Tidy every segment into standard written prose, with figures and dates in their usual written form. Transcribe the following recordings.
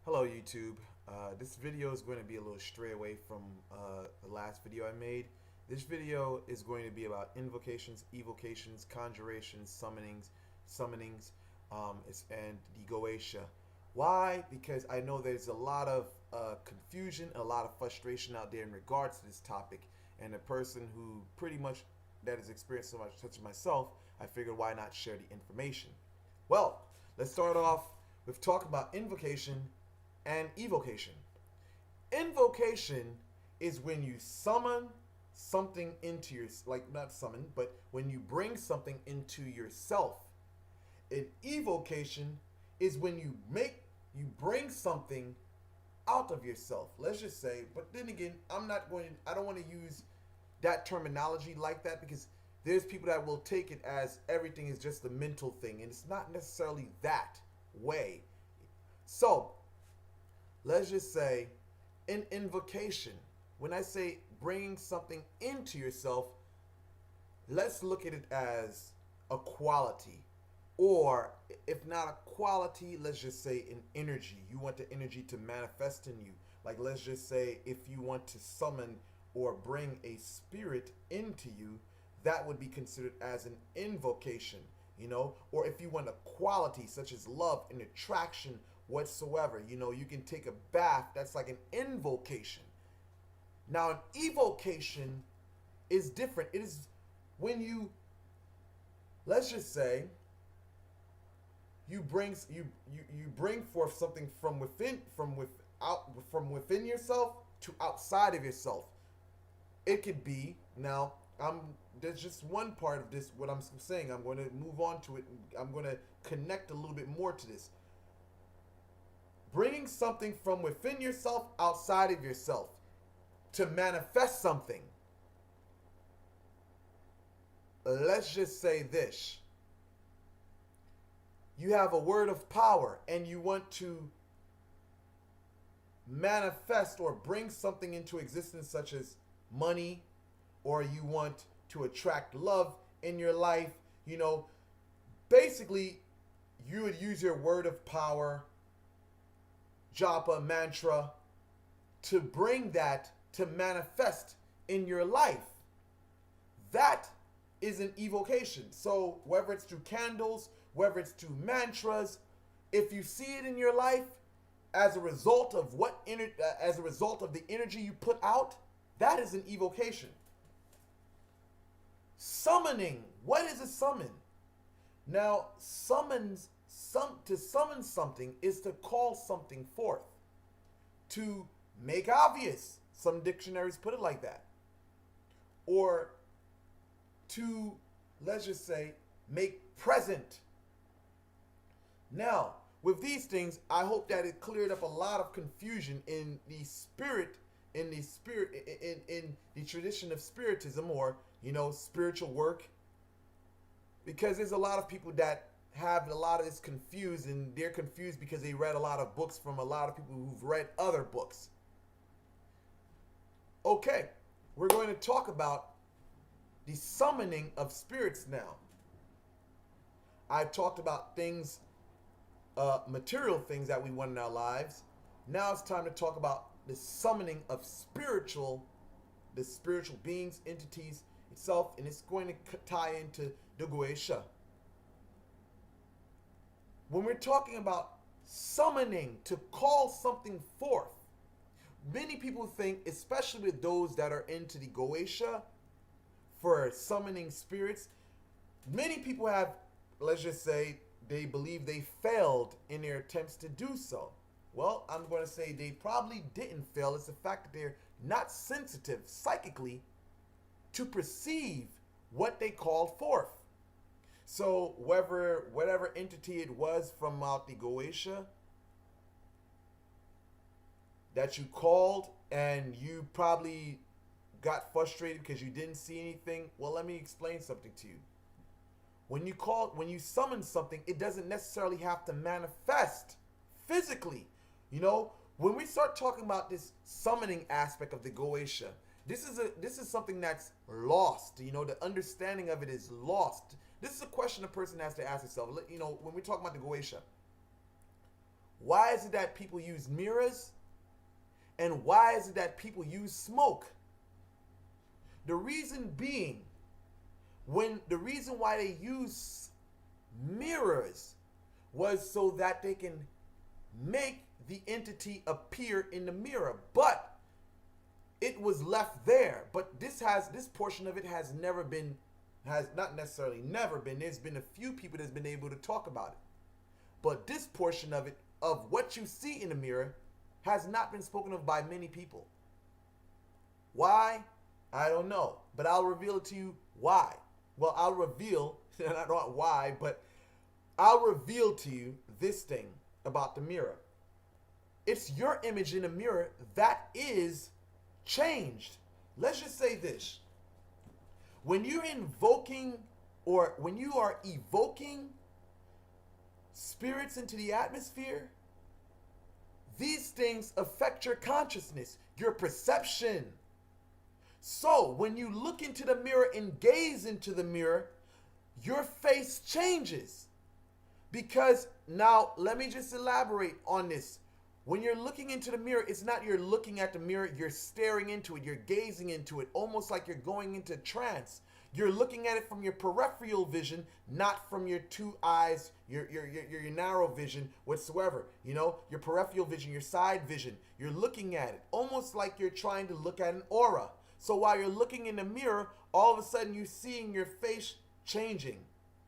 Hello YouTube. This video is going to be a little stray away from the last video I made. This video is going to be about invocations, evocations, conjurations, summonings, and the Goetia. Why? Because I know there's a lot of confusion, a lot of frustration out there in regards to this topic, and a person who pretty much that has experienced so much, such as myself, I figured why not share the information. Well, let's start off with talking about invocation and evocation. Invocation is when you summon something into your, like, not summon, but when you bring something into yourself. An evocation is when you bring something out of yourself. Let's just say, but then again, I don't want to use that terminology like that, because there's people that will take it as everything is just a mental thing, and it's not necessarily that way. So let's just say an invocation. When I say bringing something into yourself, let's look at it as a quality. Or if not a quality, let's just say an energy. You want the energy to manifest in you. Like, let's just say if you want to summon or bring a spirit into you, that would be considered as an invocation, or if you want a quality such as love and attraction whatsoever, you can take a bath. That's like an invocation. Now, an evocation is different. It is when you, let's just say, you bring forth something from within yourself to outside of yourself. It could be, now there's just one part of this, what I'm saying. I'm going to move on to it. I'm going to connect a little bit more to this. Bringing something from within yourself outside of yourself to manifest something. Let's just say this. You have a word of power and you want to manifest or bring something into existence such as money, or you want to attract love in your life. Basically, you would use your word of power, japa, mantra, to bring that to manifest in your life. That is an evocation. So whether it's through candles, whether it's through mantras, if you see it in your life as a result of as a result of the energy you put out, that is an evocation. Summoning. What is a summon? Now, to summon something is to call something forth. To make obvious. Some dictionaries put it like that. Or to, let's just say, make present. Now, with these things, I hope that it cleared up a lot of confusion in the tradition of spiritism, or spiritual work, because there's a lot of people that have a lot of this confused, and they're confused because they read a lot of books from a lot of people who've read other books. Okay, we're going to talk about the summoning of spirits now. I've talked about things, material things that we want in our lives. Now it's time to talk about the summoning of the spiritual beings, entities itself, and it's going to tie into the Goetia. When we're talking about summoning, to call something forth, many people think, especially with those that are into the Goetia for summoning spirits, many people have, let's just say, they believe they failed in their attempts to do so. Well, I'm going to say they probably didn't fail. It's the fact that they're not sensitive psychically to perceive what they called forth. So whatever entity it was from out the Goetia that you called, and you probably got frustrated because you didn't see anything. Well, let me explain something to you. When you summon something, it doesn't necessarily have to manifest physically. When we start talking about this summoning aspect of the Goetia, this is something that's lost. The understanding of it is lost. This is a question a person has to ask himself. When we talk about the Goetia, Why is it that people use mirrors? And why is it that people use smoke? The reason being, the reason why they use mirrors was so that they can make the entity appear in the mirror, but it was left there. But this portion of it has not necessarily never been. There's been a few people that's been able to talk about it, but this portion of it, of what you see in the mirror, has not been spoken of by many people. Why? I don't know, but I'll reveal it to you why. Well, I'll reveal, not why, but I'll reveal to you this thing about the mirror. It's your image in the mirror that is changed. Let's just say this. When you're invoking, or when you are evoking spirits into the atmosphere, these things affect your consciousness, your perception. So when you look into the mirror and gaze into the mirror, your face changes. Because now, let me just elaborate on this. When you're looking into the mirror, it's not you're looking at the mirror, you're staring into it, you're gazing into it, almost like you're going into trance. You're looking at it from your peripheral vision, not from your two eyes, your narrow vision whatsoever. You know, your peripheral vision, your side vision. You're looking at it almost like you're trying to look at an aura. So while you're looking in the mirror, all of a sudden you're seeing your face changing.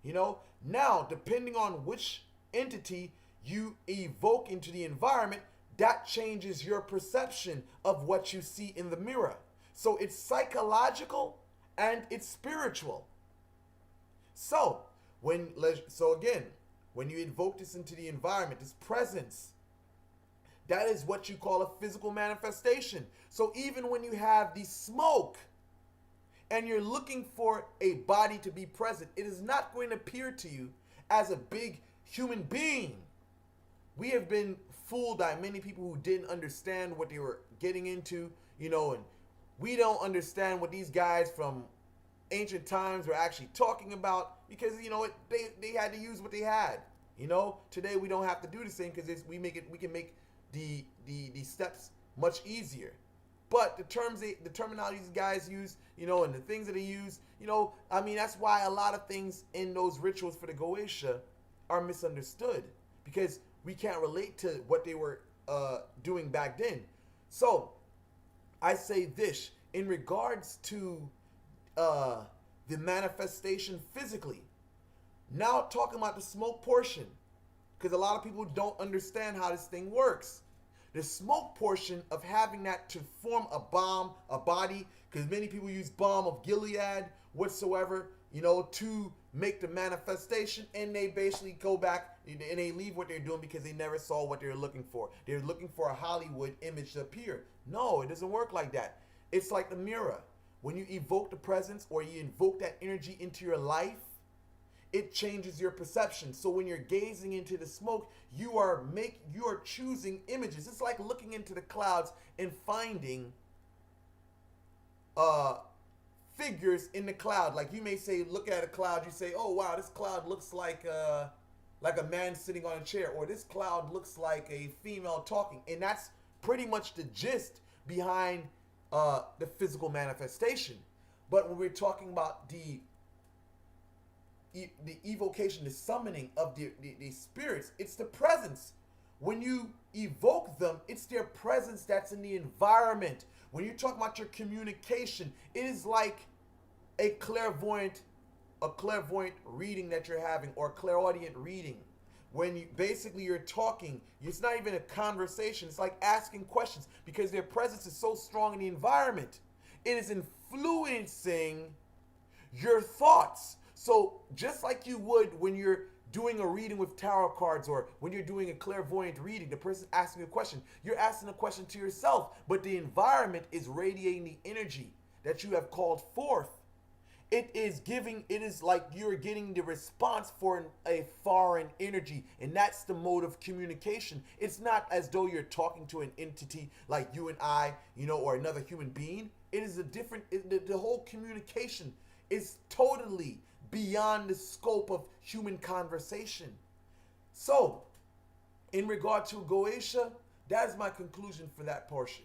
You know, now depending on which entity you evoke into the environment, that changes your perception of what you see in the mirror. So it's psychological and it's spiritual. So again, when you invoke this into the environment, this presence, that is what you call a physical manifestation. So even when you have the smoke and you're looking for a body to be present, it is not going to appear to you as a big human being. We have been fooled by many people who didn't understand what they were getting into, you know, and we don't understand what these guys from ancient times were actually talking about, because, you know, they had to use what they had. You know, today we don't have to do the same because we can make the steps much easier. But the terminology these guys use, you know, and the things that they use, you know, I mean, that's why a lot of things in those rituals for the Goetia are misunderstood, because we can't relate to what they were doing back then. So I say this in regards to the manifestation physically. Now talking about the smoke portion, because a lot of people don't understand how this thing works. The smoke portion of having that to form a body, because many people use balm of Gilead whatsoever, you know, to make the manifestation, and they basically go back and they leave what they're doing because they never saw what they're looking for. They're looking for a Hollywood image to appear. No, it doesn't work like that. It's like the mirror. When you evoke the presence or you invoke that energy into your life, it changes your perception. So when you're gazing into the smoke, you are choosing images. It's like looking into the clouds and finding figures in the cloud. Like you may say, look at a cloud, you say, oh wow, this cloud looks like a man sitting on a chair, or this cloud looks like a female talking. And that's pretty much the gist behind the physical manifestation. But when we're talking about the evocation, the summoning of the spirits, it's the presence. When you evoke them, it's their presence that's in the environment. When you're talking about your communication, it is like a clairvoyant reading that you're having, or clairaudient reading. When you're talking, it's not even a conversation. It's like asking questions, because their presence is so strong in the environment. It is influencing your thoughts. So just like you would when you're doing a reading with tarot cards, or when you're doing a clairvoyant reading, the person asking a question, you're asking a question to yourself, but the environment is radiating the energy that you have called forth. It is like you're getting the response for a foreign energy, and that's the mode of communication. It's not as though you're talking to an entity like you and I, you know, or another human being. It is the whole communication is totally beyond the scope of human conversation. So In regard to Goetia, that is my conclusion for that portion.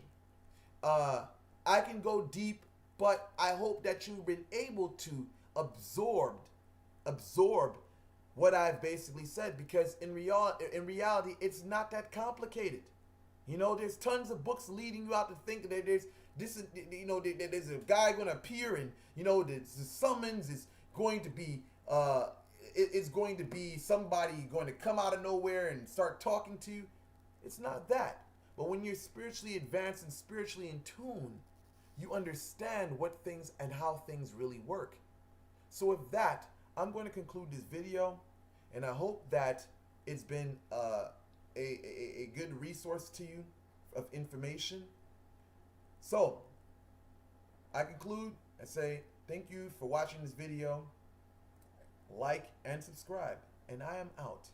I can go deep, but I hope that you've been able to absorb what I've basically said, because in reality, it's not that complicated. You know, there's tons of books leading you out to think that there's this, you know, there's a guy going to appear, and you know, the summons is going to be it's going to be somebody going to come out of nowhere and start talking to you. It's not that. But when you're spiritually advanced and spiritually in tune, you understand what things and how things really work. So with that, I'm going to conclude this video, and I hope that it's been a good resource to you of information. So I conclude and say thank you for watching this video. Like and subscribe, and I am out.